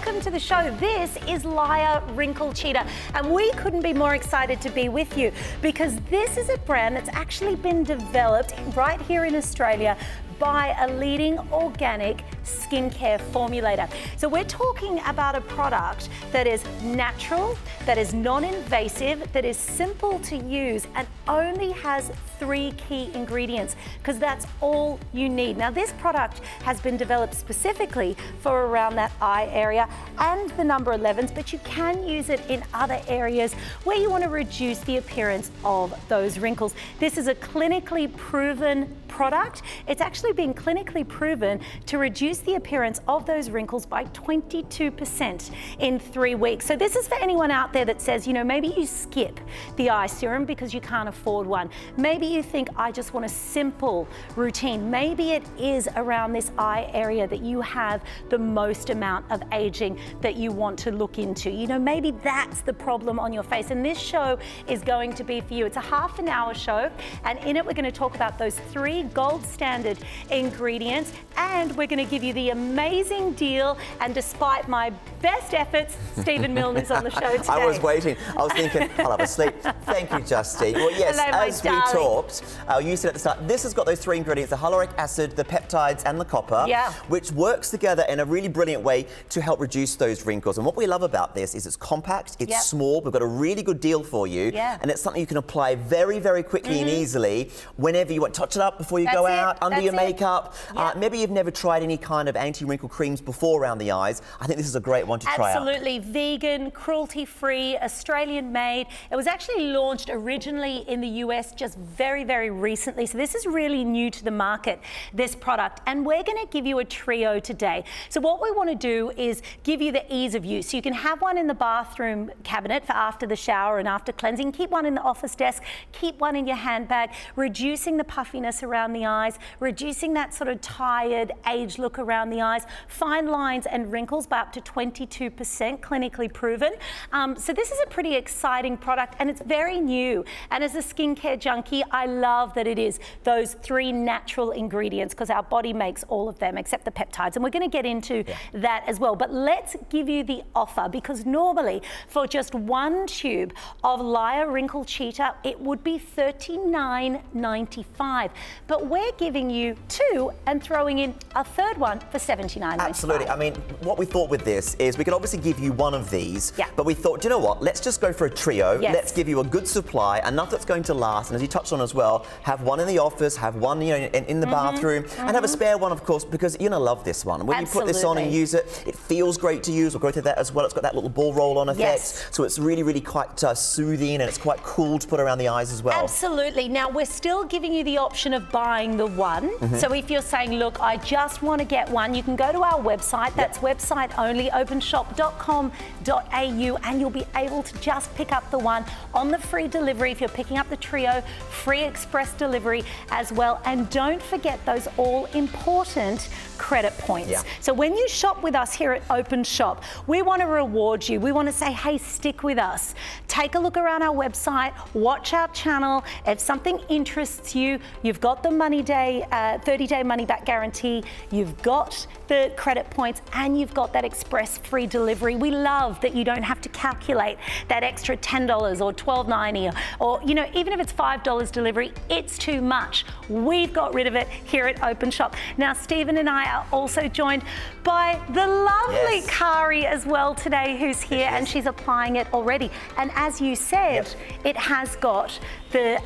welcome to the show. This is Laya Wrinkle Cheetah, and we couldn't be more excited to be with you because this is a brand that's actually been developed right here in Australia by a leading organic skincare formulator. So we're talking about a product that is natural, that is non-invasive, that is simple to use, and only has 3 key ingredients, because that's all you need. Now, this product has been developed specifically for around that eye area and the number 11s, but you can use it in other areas where you want to reduce the appearance of those wrinkles. This is a clinically proven product. It's actually been clinically proven to reduce the appearance of those wrinkles by 22% in 3 weeks. So this is for anyone out there that says, you know, maybe you skip the eye serum because you can't afford one. Maybe you think, I just want a simple routine. Maybe it is around this eye area that you have the most amount of aging that you want to look into. You know, maybe that's the problem on your face. And this show is going to be for you. It's a half-an-hour show, and in it we're going to talk about those 3 gold standard ingredients, and we're going to give you the amazing deal. And despite my best efforts, Stephen Milne is on the show today. I was waiting. I was thinking, I'll have a sleep. Thank you, Justine. Well, yes, hello, as we talked, you said at the start, this has got those 3 ingredients, the hyaluronic acid, the peptides, and the copper, which works together in a really brilliant way to help reduce those wrinkles. And what we love about this is it's compact, it's small, we've got a really good deal for you, and it's something you can apply very, very quickly and easily whenever you want. Touch it up before you go out, under your makeup. Maybe you've never tried any kind of anti-wrinkle creams before around the eyes. I think this is a great one to try out. Absolutely. Vegan, cruelty-free, Australian-made. It was actually launched originally in the US just very, very recently. So this is really new to the market, this product. And we're going to give you a trio today. So what we want to do is give you the ease of use. So you can have one in the bathroom cabinet for after the shower and after cleansing. Keep one in the office desk. Keep one in your handbag, reducing the puffiness around the eyes, reducing that sort of tired, age look around the eyes, fine lines and wrinkles by up to 22%, clinically proven. So this is a pretty exciting product, and it's very new. And as a skincare junkie, I love that it is those 3 natural ingredients, because our body makes all of them except the peptides. And we're going to get into that as well. But let's give you the offer, because normally for just 1 tube of Laya Wrinkle Cheetah, it would be $39.95. But we're giving you 2 and throwing in a 3rd one for $79.95. Absolutely. I mean, what we thought with this is we could obviously give you one of these, but we thought, do you know what? Let's just go for a trio. Let's give you a good supply, enough that's going to last. And as you touched on as well, have one in the office, have one, you know, in the bathroom, and have a spare one, of course, because you're going to love this one. When you put this on and use it, it feels great to use. We'll go through that as well. It's got that little ball roll-on effect, so it's really, really quite soothing, and it's quite cool to put around the eyes as well. Absolutely. Now, we're still giving you the option of buying the one. So if you're saying, look, I just want to get one, you can go to our website. That's website only, openshop.com.au, and you'll be able to just pick up the one on the free delivery. If you're picking up the trio, free express delivery as well. And don't forget those all-important credit points. So when you shop with us here at Openshop, we want to reward you. We want to say, hey, stick with us. Take a look around our website, watch our channel. If something interests you, you've got the money day, 30-day money-back guarantee, you've got the credit points, and you've got that express free delivery. We love that you don't have to calculate that extra $10 or $12.90, or you know, even if it's $5 delivery, it's too much. We've got rid of it here at Openshop. Now, Stephen and I are also joined by the lovely Kari as well today, who's here, and she's applying it already. And as you said, it has got the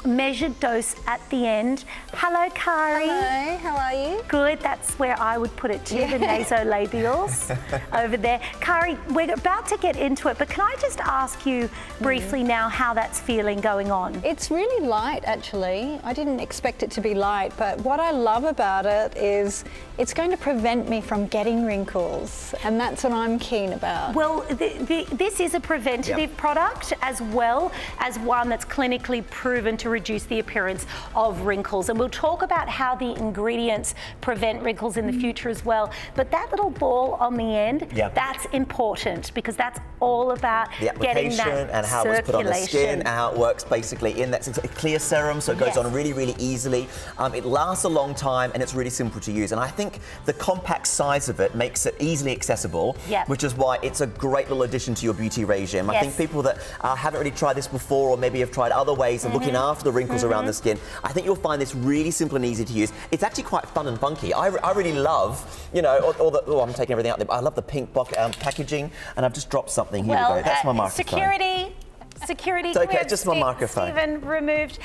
measured dose at the end. Hello, Kari. Hello, how are you? Good, that's where I would put it too, the nasolabials over there. Kari, we're about to get into it, but can I just ask you briefly now how that's feeling going on? It's really light, actually. I didn't expect it to be light, but what I love about it is it's going to prevent me from getting wrinkles, and that's what I'm keen about. Well, this is a preventative product as well as one that's clinically proven to reduce the appearance of wrinkles, and we'll talk about how the ingredients prevent wrinkles in the future as well. But that little ball on the end, that's important, because that's all about the application getting that and how it's put on the skin and how it works basically in that clear serum, so it goes on really, really easily. It lasts a long time and it's really simple to use. And I think the compact size of it makes it easily accessible, which is why it's a great little addition to your beauty regime. I think people that haven't really tried this before, or maybe have tried other ways of looking after the wrinkles around the skin, I think you'll find this really simple and easy to use. It's actually quite fun and funky. I really love, you know, I'm taking everything out there. I love the pink packaging, and I've just dropped something. Here we go. That's my microphone. Security. It's okay, just my microphone. Stephen removed.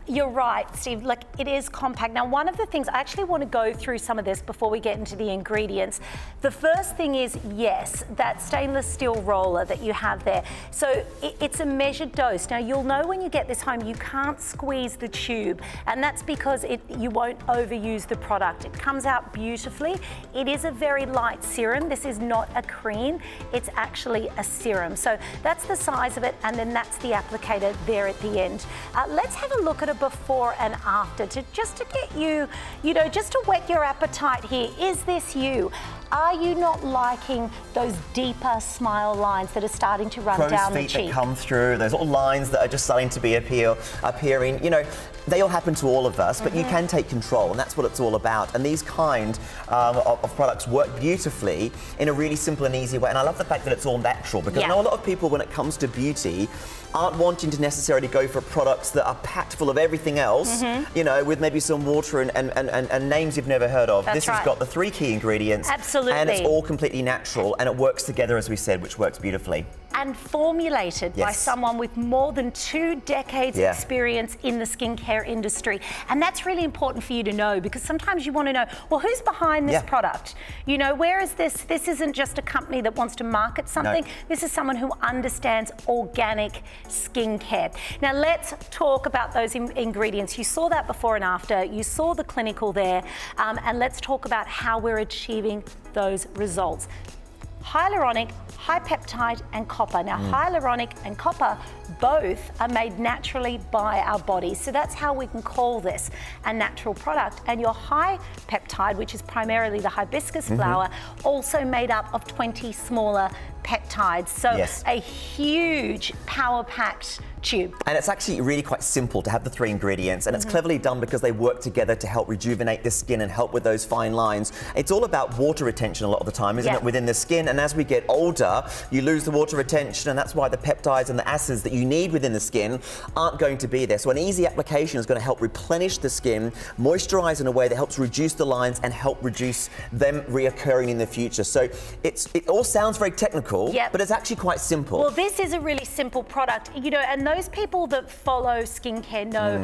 You're right, Steve. Like, it is compact. Now, one of the things, I actually want to go through some of this before we get into the ingredients. The first thing is, yes, that stainless steel roller that you have there. So it's a measured dose. Now, you'll know when you get this home, you can't squeeze the tube, and that's because you won't overuse the product. It comes out beautifully. It is a very light serum. This is not a cream. It's actually a serum. So that's the size of it, and then that's the applicator there at the end. Let's have a look at a before and after, just to get you, just to whet your appetite here. Is this you? Are you not liking those deeper smile lines that are starting to run down the cheek? Crow's feet that come through, those little lines that are just starting to be appearing, you know, they all happen to all of us, but you can take control, and that's what it's all about. And these kind of products work beautifully in a really simple and easy way. And I love the fact that it's all natural, because I know a lot of people, when it comes to beauty, aren't wanting to necessarily go for products that are packed full of everything else, you know, with maybe some water and names you've never heard of. This has got the 3 key ingredients. Absolutely. And it's all completely natural, and it works together, as we said, which works beautifully. And formulated by someone with more than 2 decades experience in the skincare industry. And that's really important for you to know, because sometimes you want to know, well, who's behind this product? You know, where is this? This isn't just a company that wants to market something. This is someone who understands organic skincare. Now, let's talk about those ingredients. You saw that before and after. You saw the clinical there. And let's talk about how we're achieving those results. Hyaluronic, high peptide and copper. Now, hyaluronic and copper both are made naturally by our bodies. So that's how we can call this a natural product. And your high peptide, which is primarily the hibiscus flower, also made up of 20 smaller peptides. So a huge power-packed tube. And it's actually really quite simple to have the 3 ingredients, and it's cleverly done because they work together to help rejuvenate the skin and help with those fine lines. It's all about water retention a lot of the time, isn't it, within the skin? And as we get older, you lose the water retention, and that's why the peptides and the acids that you need within the skin aren't going to be there. So an easy application is going to help replenish the skin, moisturize in a way that helps reduce the lines and help reduce them reoccurring in the future. So it all sounds very technical, but it's actually quite simple. Well, this is a really simple product, you know, and those people that follow skincare know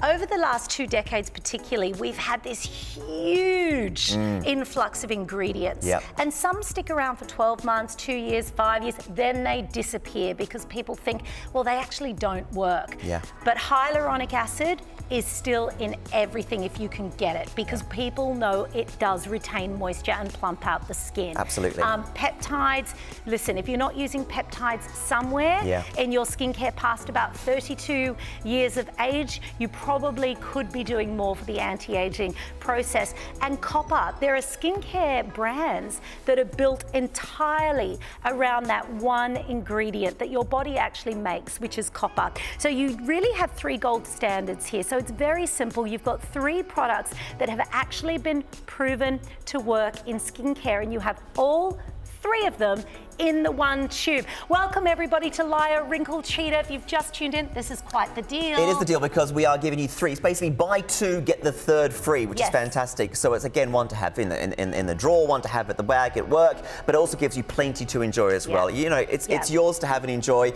over the last 2 decades particularly, we've had this huge influx of ingredients. And some stick around for 12 months, 2 years, 5 years, then they disappear because people think, well, they actually don't work. But hyaluronic acid is still in everything if you can get it, because people know it does retain moisture and plump out the skin. Absolutely. Peptides, listen, if you're not using peptides somewhere in your skincare past about 32 years of age, you probably could be doing more for the anti-aging process. And copper, there are skincare brands that are built entirely around that one ingredient that your body actually makes, which is copper. So you really have 3 gold standards here. So it's very simple. You've got 3 products that have actually been proven to work in skincare, and you have all 3 of them in the one tube. Welcome everybody to Laya Wrinkle Cheetah. If you've just tuned in, this is quite the deal. It is the deal because we are giving you 3. It's basically buy 2, get the 3rd free, which is fantastic. So it's again one to have in the drawer, one to have at the bag at work, but it also gives you plenty to enjoy as well. You know, it's yours to have and enjoy.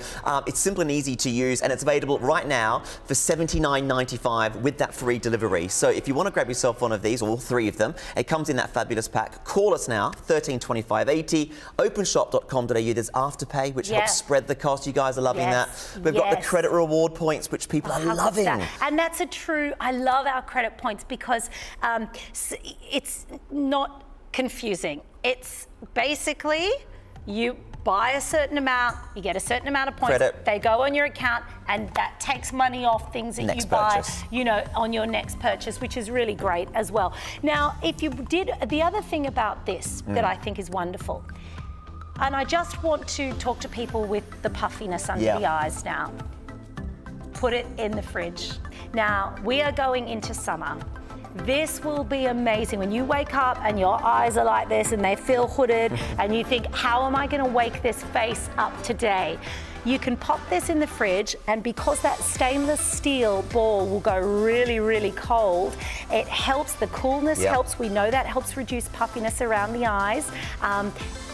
It's simple and easy to use, and it's available right now for $79.95 with that free delivery. So if you want to grab yourself one of these, all 3 of them, it comes in that fabulous pack. Call us now, 132580, openshop.com. There's Afterpay, which helps spread the cost. You guys are loving that. We've got the credit reward points, which people are loving. And that's a true, I love our credit points because it's not confusing. It's basically you buy a certain amount, you get a certain amount of points. Credit. They go on your account, and that takes money off things that you buy, you know, on your next purchase, which is really great as well. Now, if you did, the other thing about this that I think is wonderful, and I just want to talk to people with the puffiness under the eyes now. Put it in the fridge. Now, we are going into summer. This will be amazing when you wake up and your eyes are like this and they feel hooded and you think, how am I going to wake this face up today? You can pop this in the fridge, and because that stainless steel ball will go really, really cold, it helps, the coolness helps, we know that helps reduce puffiness around the eyes,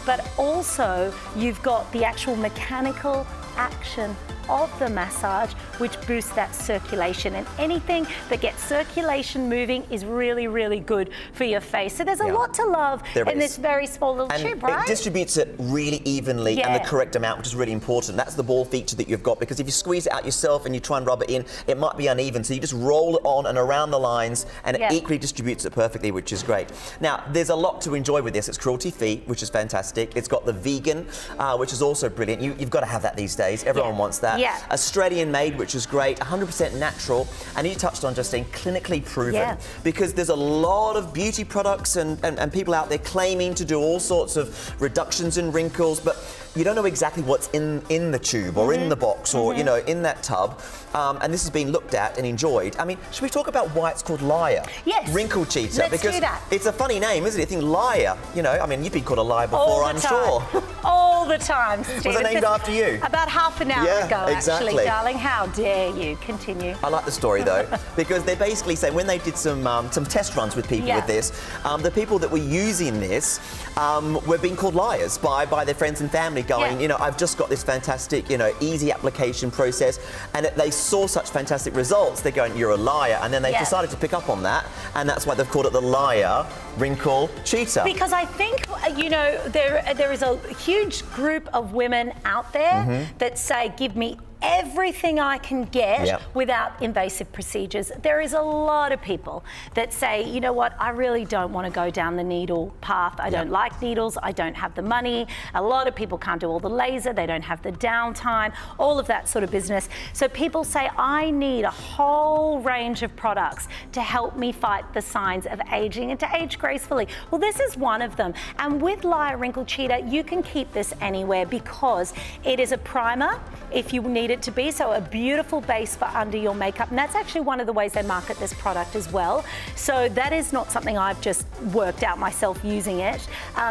but also you've got the actual mechanical action of the massage, which boosts that circulation, and anything that gets circulation moving is really, really good for your face. So there's a lot to love in this very small little tube, right? It distributes it really evenly and the correct amount, which is really important. That's the ball feature that you've got, because if you squeeze it out yourself and you try and rub it in, it might be uneven. So you just roll it on and around the lines, and it equally distributes it perfectly, which is great. Now, there's a lot to enjoy with this. It's cruelty-free, which is fantastic. It's got the vegan, which is also brilliant. You've got to have that these days. Everyone wants that. Australian made, which is great, 100% natural, and you touched on, Justine, clinically proven, because there's a lot of beauty products and people out there claiming to do all sorts of reductions in wrinkles, but you don't know exactly what's in the tube or in the box or, you know, in that tub. And this has been looked at and enjoyed. I mean, should we talk about why it's called Liar? Yes. Wrinkle Cheater. Let's because do that. It's a funny name, isn't it? You think liar, you know, I mean, you've been called a liar before, I'm sure. All the time, Steve. Was it named after you? About half an hour ago, actually, darling. How dare you? Continue. I like the story, though, because they basically say when they did some test runs with people with this, the people that were using this were being called liars by their friends and family, going, you know, I've just got this fantastic, you know, easy application process, and they saw such fantastic results, they're going, you're a liar, and then they decided to pick up on that, and that's why they've called it the Liar Wrinkle Cheater. Because I think, you know, there is a huge group of women out there that say, give me everything I can get without invasive procedures. There is a lot of people that say, you know what, I really don't want to go down the needle path. I don't like needles. I don't have the money. A lot of people can't do all the laser. They don't have the downtime, all of that sort of business. So people say, I need a whole range of products to help me fight the signs of aging and to age gracefully. Well, this is one of them. And with Liar Wrinkle Cheater, you can keep this anywhere because it is a primer if you need it to be, so a beautiful base for under your makeup, and that's actually one of the ways they market this product as well. So that is not something I've just worked out myself using it.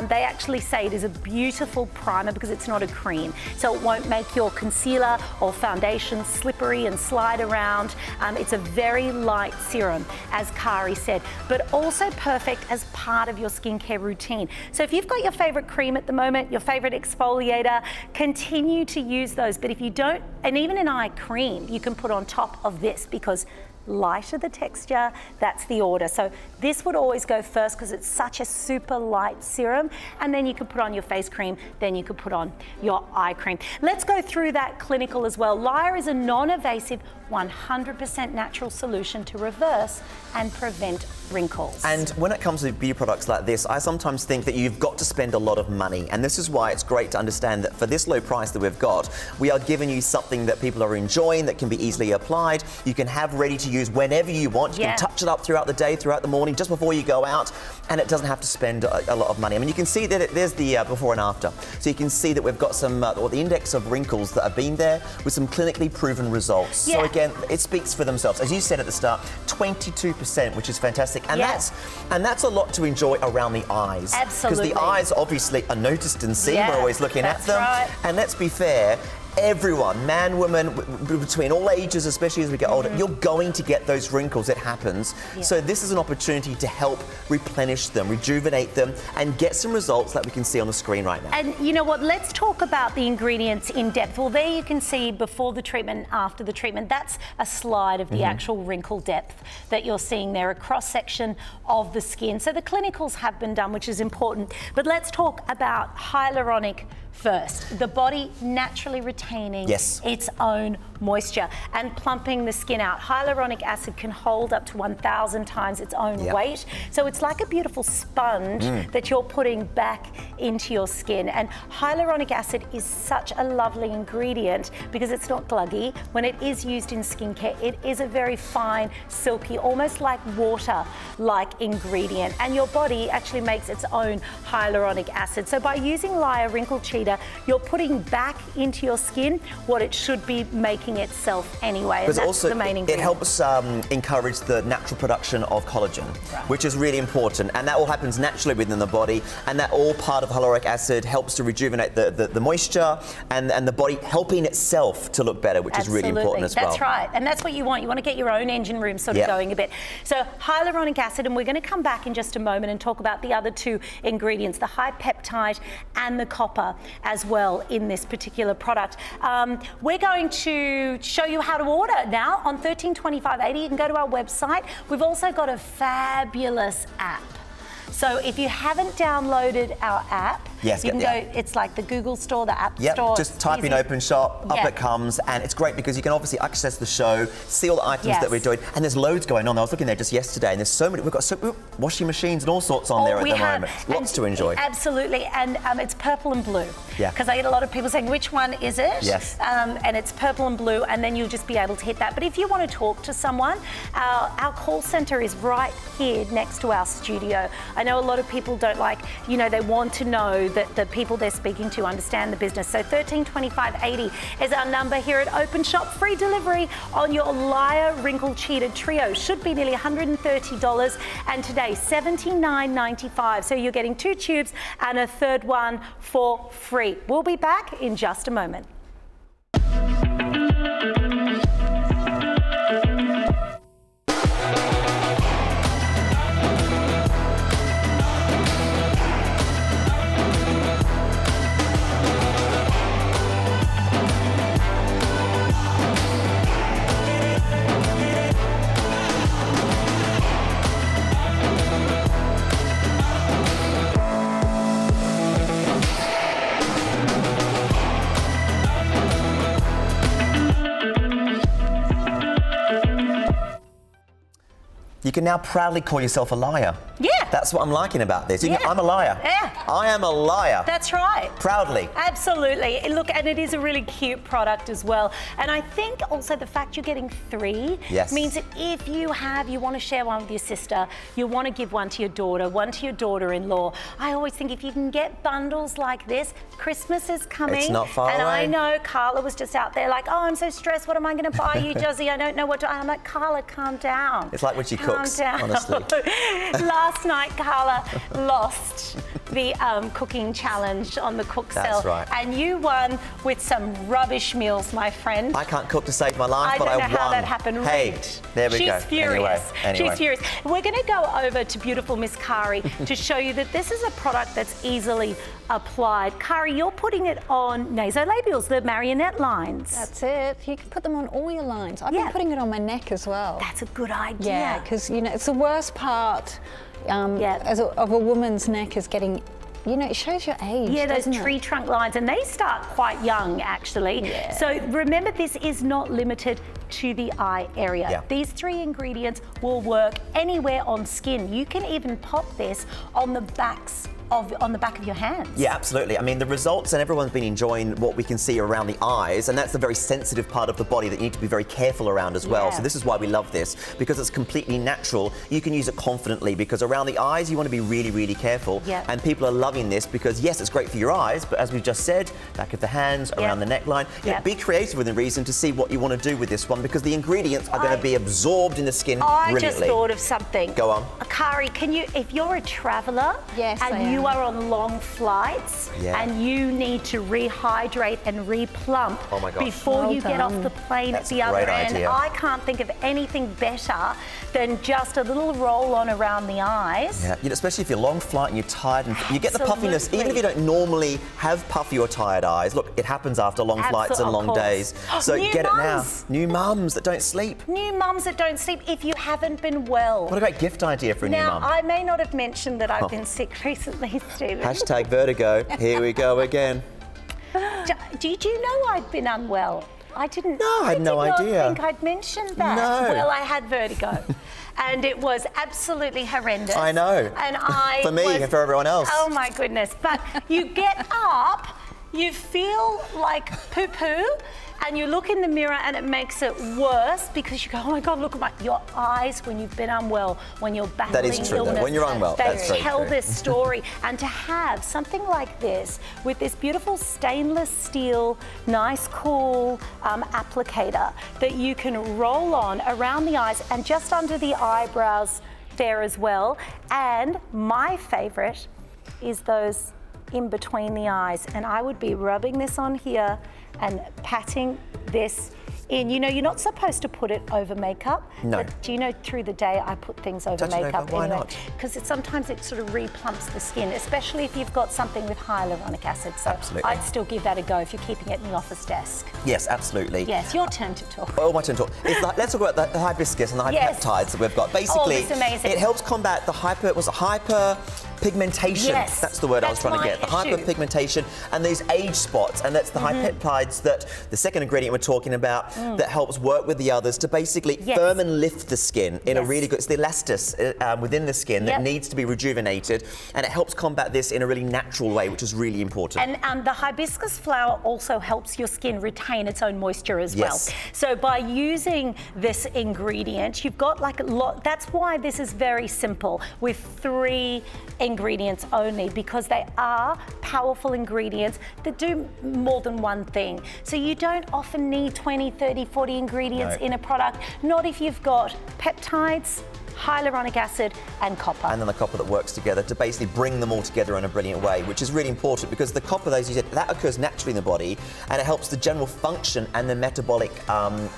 They actually say it is a beautiful primer because it's not a cream, so it won't make your concealer or foundation slippery and slide around. It's a very light serum, as Kari said, but also perfect as part of your skincare routine. So if you've got your favorite cream at the moment, your favorite exfoliator, continue to use those, but if you don't, and even an eye cream you can put on top of this, because lighter the texture, that's the order. So this would always go first because it's such a super light serum, and then you can put on your face cream, then you could put on your eye cream. Let's go through that clinical as well. Liar is a non-invasive, 100% natural solution to reverse and prevent wrinkles. And when it comes to beauty products like this, I sometimes think that you've got to spend a lot of money, and this is why it's great to understand that for this low price that we've got, we are giving you something that people are enjoying, that can be easily applied, you can have ready to use whenever you want, you can touch it up throughout the day, throughout the morning, just before you go out, and it doesn't have to spend a lot of money. I mean, you can see that there's the before and after, so you can see that we've got some, or the index of wrinkles that have been there with some clinically proven results. So again, it speaks for themselves. As you said at the start, 22%, which is fantastic, and that's a lot to enjoy around the eyes. Absolutely. Because the eyes obviously are noticed and seen. We're always looking at them. Right. And let's be fair, everyone, man, woman, between all ages, especially as we get older, you're going to get those wrinkles. It happens. So this is an opportunity to help replenish them, rejuvenate them, and get some results that we can see on the screen right now. And you know what, let's talk about the ingredients in depth. Well, there you can see before the treatment, after the treatment. That's a slide of the actual wrinkle depth that you're seeing there, a cross-section of the skin. So the clinicals have been done, which is important. But let's talk about hyaluronic first. The body naturally retaining its own moisture and plumping the skin out. Hyaluronic acid can hold up to 1,000 times its own weight. So it's like a beautiful sponge that you're putting back into your skin. And hyaluronic acid is such a lovely ingredient because it's not gluggy. When it is used in skincare, it is a very fine, silky, almost like water-like ingredient. And your body actually makes its own hyaluronic acid. So by using Laya Wrinkle Cheater, you're putting back into your skin what it should be making itself anyway. And that's also the main ingredient. It helps encourage the natural production of collagen, which is really important. And that all happens naturally within the body. And that all part of hyaluronic acid helps to rejuvenate the moisture and the body helping itself to look better, which is really important as well. That's right. And that's what you want. You want to get your own engine room sort of going a bit. So hyaluronic acid, and we're going to come back in just a moment and talk about the other two ingredients, the high peptide and the copper as well in this particular product. We're going to show you how to order now on 132580. You can go to our website. We've also got a fabulous app. So if you haven't downloaded our app, you can go, it's like the Google Store, the App Store. Just type in Openshop, up it comes, and it's great because you can obviously access the show, see all the items that we're doing, and there's loads going on. I was looking there just yesterday, and there's so many, we've got washing machines and all sorts on there at the moment. Lots to enjoy. Absolutely, and it's purple and blue. Because I get a lot of people saying, which one is it? And it's purple and blue, and then you'll just be able to hit that. But if you want to talk to someone, our call centre is right here next to our studio. I know a lot of people don't like, you know, they want to know that the people they're speaking to understand the business. So 132580 is our number here at Openshop. Free delivery on your Laya Wrinkle Cheater Trio. Should be nearly $130, and today $79.95. So you're getting 2 tubes and a third one for free. We'll be back in just a moment. You can now proudly call yourself a liar. That's what I'm liking about this. I'm a liar. I am a liar. That's right. Proudly. Absolutely. Look, and it is a really cute product as well. And I think also the fact you're getting 3 means that if you want to share one with your sister, you want to give one to your daughter, one to your daughter-in-law. I always think if you can get bundles like this, Christmas is coming. It's not far away. I know Carla was just out there like, oh, I'm so stressed. What am I going to buy you, Josie? I don't know what to. I'm like, Carla, calm down. It's like when she cooks, honestly. Last night, Carla lost the cooking challenge on the cook cell. That's right. And you won with some rubbish meals, my friend. I can't cook to save my life, but I won. I don't know how that happened. Hey, there we go. She's furious. Anyway. She's furious. We're going to go over to beautiful Miss Kari to show you that this is a product that's easily applied. Kari, you're putting it on nasolabials, the marionette lines. That's it. You can put them on all your lines. I've been putting it on my neck as well. That's a good idea. Yeah, because, you know, it's the worst part of a woman's neck is getting, you know, it shows your age. Yeah, those tree trunk lines, and they start quite young, actually. So remember, this is not limited to the eye area. These 3 ingredients will work anywhere on skin. You can even pop this on the on the back of your hands. Yeah, absolutely. I mean, the results, and everyone's been enjoying what we can see around the eyes, and that's the very sensitive part of the body that you need to be very careful around as well. So this is why we love this, because it's completely natural. You can use it confidently, because around the eyes, you want to be really, really careful. And people are loving this because, yes, it's great for your eyes, but as we've just said, back of the hands, around the neckline. Be creative within reason to see what you want to do with this one, because the ingredients are going to be absorbed in the skin brilliantly. I just thought of something. Go on. Kari, can you, if you're a traveller and you are on long flights and you need to rehydrate and replump before you get off the plane at the other end, I can't think of anything better than just a little roll on around the eyes. You know, especially if you're long flight and you're tired, and you get the puffiness, even if you don't normally have puffy or tired eyes. Look, it happens after long flights and long days. So get it now. New mums that don't sleep. New mums that don't sleep if you haven't been well. What a great gift idea for a new mum. Now, I may not have mentioned that I've been sick recently, Stephen. Hashtag vertigo. Here we go again. Did you know I'd been unwell? I didn't. No, I had no idea. I did not think I'd mentioned that. No. Well, I had vertigo. And it was absolutely horrendous. I know. And I for me and for everyone else. Oh my goodness. But you get up, you feel like poo-poo, and you look in the mirror and it makes it worse because you go, oh my God, look at your eyes when you've been unwell, when you're battling illness. That is true, though. When you're unwell, that's very true. They tell this story. And to have something like this with this beautiful stainless steel, nice, cool applicator that you can roll on around the eyes and just under the eyebrows there as well. And my favorite is those in between the eyes. And I would be rubbing this on here and patting this in. You know, you're not supposed to put it over makeup. No. But do you know through the day I put things over makeup? Why not? Because sometimes it sort of replumps the skin, especially if you've got something with hyaluronic acid. So absolutely. I'd still give that a go if you're keeping it in the office desk. Yes, absolutely. Yes, your turn to talk. Oh, my turn to talk. Let's talk about the hibiscus and the peptides that we've got. Basically, it's amazing. It helps combat the hyperpigmentation. Yes, that's the word I was trying to get. The hyperpigmentation and these age spots, and that's the peptides that the second ingredient we're talking about that helps work with the others to basically firm and lift the skin in a really good. It's the elastis within the skin that needs to be rejuvenated, and it helps combat this in a really natural way, which is really important. And the hibiscus flower also helps your skin retain its own moisture as well. So by using this ingredient, you've got like a lot. That's why this is very simple with 3 ingredients only, because they are powerful ingredients that do more than one thing. So you don't often need 20, 30, 40 ingredients in a product, not if you've got peptides, hyaluronic acid and copper. And then the copper that works together to basically bring them all together in a brilliant way, which is really important because the copper, as you said, that occurs naturally in the body and it helps the general function and the metabolic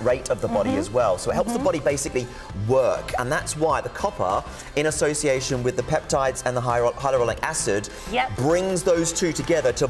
rate of the body as well. So it helps the body basically work, and that's why the copper, in association with the peptides and the hyaluronic acid, brings those two together to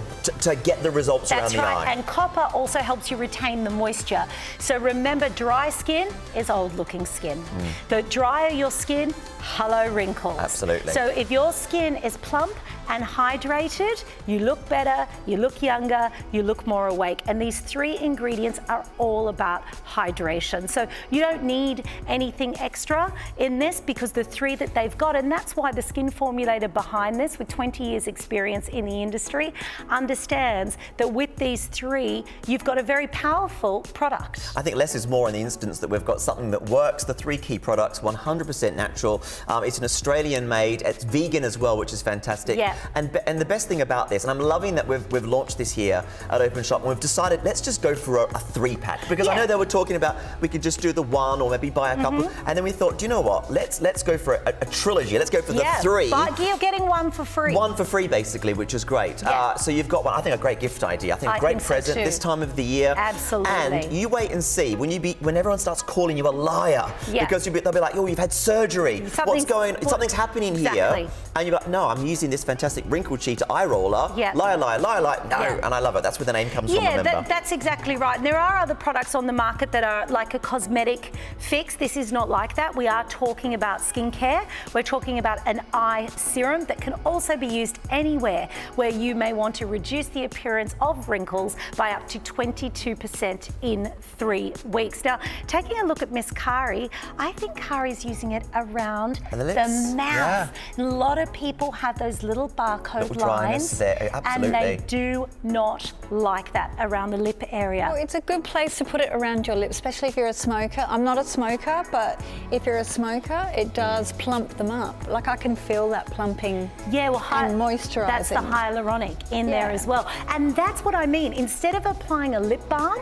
get the results around the eye. And copper also helps you retain the moisture. So remember, dry skin is old-looking skin. The drier your skin, hello wrinkles. Absolutely. So if your skin is plump and hydrated, you look better, you look younger, you look more awake. And these 3 ingredients are all about hydration. So you don't need anything extra in this because the 3 that they've got, and that's why the skin formulator behind this, with 20 years experience in the industry, understands that with these 3, you've got a very powerful product. I think less is more in the instance that we've got something that works. The 3 key products, 100% natural. It's an Australian made, it's vegan as well, which is fantastic. And the best thing about this, and I'm loving that we've launched this here at Openshop, and we've decided let's just go for a 3-pack, because I know they were talking about we could just do the 1 or maybe buy a couple, and then we thought, do you know what, let's go for a trilogy. Let's go for the 3. But you're getting 1 for free. 1 for free, basically, which is great. So you've got one, I think a great gift idea. I think a great present this time of the year. Absolutely. And you wait and see when everyone starts calling you a liar, because they'll be like, oh, you've had surgery. Something's happening here. And you're like, no, I'm using this fantastic Wrinkle Cheetah eye roller. Liar, liar, liar, liar. No, and I love it. That's where the name comes from, remember. That's exactly right. And there are other products on the market that are like a cosmetic fix. This is not like that. We are talking about skincare. We're talking about an eye serum that can also be used anywhere where you may want to reduce the appearance of wrinkles by up to 22% in 3 weeks. Now, taking a look at Miss Kari, I think Kari's using it around the mouth. A lot of people have those little barcode lines and they do not like that around the lip area. Well, it's a good place to put it around your lips, especially if you're a smoker. I'm not a smoker, but if you're a smoker, it does plump them up. Like I can feel that plumping and moisturising. That's the hyaluronic in there as well. And that's what I mean. Instead of applying a lip balm,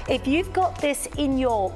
if you've got this in your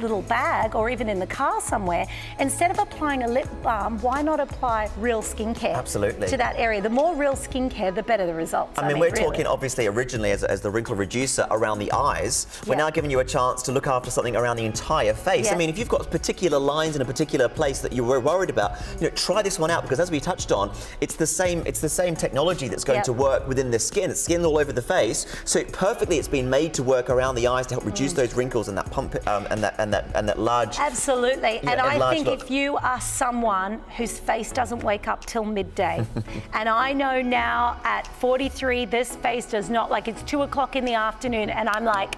little bag or even in the car somewhere, instead of applying a lip balm, why not apply real skincare to that area? The more real skincare, the better the results. I mean, we're talking obviously originally as the wrinkle reducer around the eyes. We're now giving you a chance to look after something around the entire face. I mean, if you've got particular lines in a particular place that you were worried about, you know, try this one out, because as we touched on, it's the same technology that's going to work within the skin. It's skin all over the face, so it's been made to work around the eyes to help reduce those wrinkles and that pump and that large. Absolutely. And I think if you are someone whose face doesn't wake up till midday, and I know now at 43 this face does not, like it's 2 o'clock in the afternoon and I'm like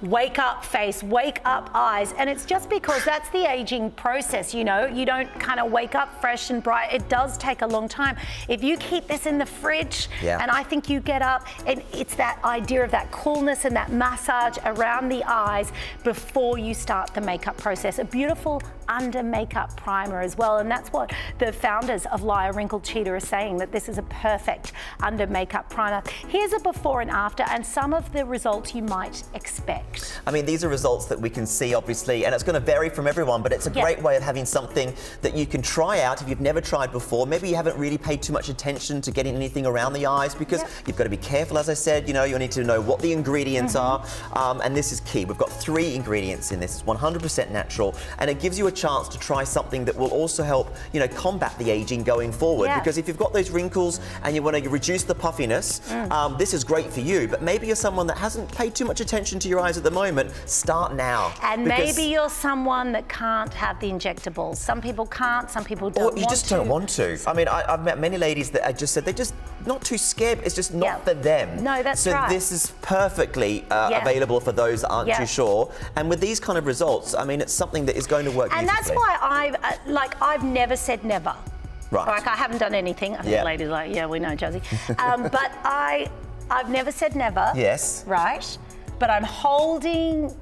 wake up face, wake up eyes. And it's just because that's the aging process, you know. You don't kind of wake up fresh and bright. It does take a long time. If you keep this in the fridge, and I think you get up, and it's that idea of that coolness and that massage around the eyes before you start the makeup process. A beautiful under makeup primer as well. And that's what the founders of Laya Wrinkle Cheetah are saying, that this is a perfect under makeup primer. Here's a before and after, and some of the results you might expect. I mean, these are results that we can see, obviously, and it's going to vary from everyone, but it's a great way of having something that you can try out if you've never tried before. Maybe you haven't really paid too much attention to getting anything around the eyes, because you've got to be careful, as I said. You know, you need to know what the ingredients are, and this is key. We've got 3 ingredients in this. It's 100% natural, and it gives you a chance to try something that will also help, you know, combat the aging going forward. Because if you've got those wrinkles and you want to reduce the puffiness, this is great for you. But maybe you're someone that hasn't paid too much attention to your eyes at the moment. Start now. And maybe you're someone that can't have the injectables. Some people can't, some people don't want to. Or you just don't want to. I mean, I've met many ladies that I just said they're just not too scared. It's just not for them. No, that's right. So this is perfectly available for those that aren't too sure. And with these kind of results, I mean, it's something that is going to work beautifully. And that's why I've never said never. Right. Like, I haven't done anything. I think ladies are like, yeah, we know, Josie. But I've never said never. Yes. Right. But I'm holding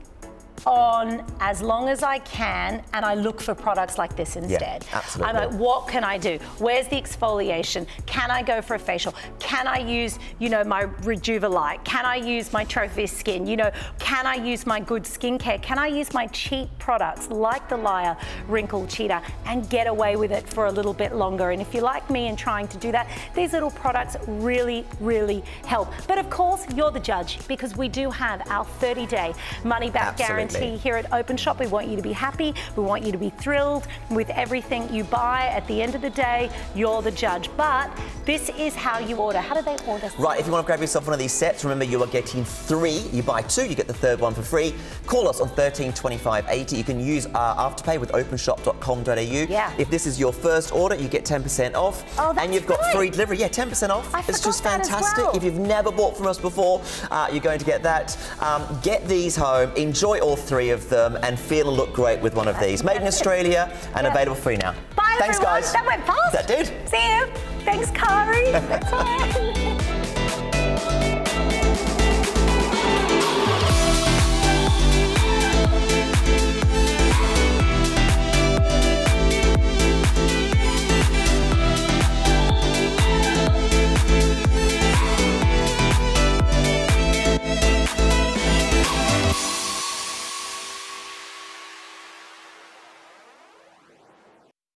on as long as I can, and I look for products like this instead. Yeah, absolutely. I'm like, what can I do? Where's the exfoliation? Can I go for a facial? Can I use, you know, my Rejuvelite? Can I use my Trophy Skin? You know, can I use my good skincare? Can I use my cheap products like the Laya Wrinkle Cheetah and get away with it for a little bit longer? And if you're like me and trying to do that, these little products really, really help. But of course, you're the judge, because we do have our 30-day money-back guarantee here at Openshop. We want you to be happy. We want you to be thrilled with everything you buy. At the end of the day, you're the judge. But this is how you order. How do they order? Right, if you want to grab yourself one of these sets, remember you are getting 3. You buy 2, you get the 3rd one for free. Call us on 13 25 80. You can use Afterpay with openshop.com.au. Yeah. If this is your first order, you get 10% off. Oh, that's and you've got free delivery. Yeah, 10% off. It's just fantastic. Well. If you've never bought from us before, you're going to get that. Get these home, enjoy all 3 of them, and feel and look great with one of these. Made in Australia and available free now. Bye, Thanks, everyone. guys. That went fast. That did. See you. Thanks, Kari. That's all right.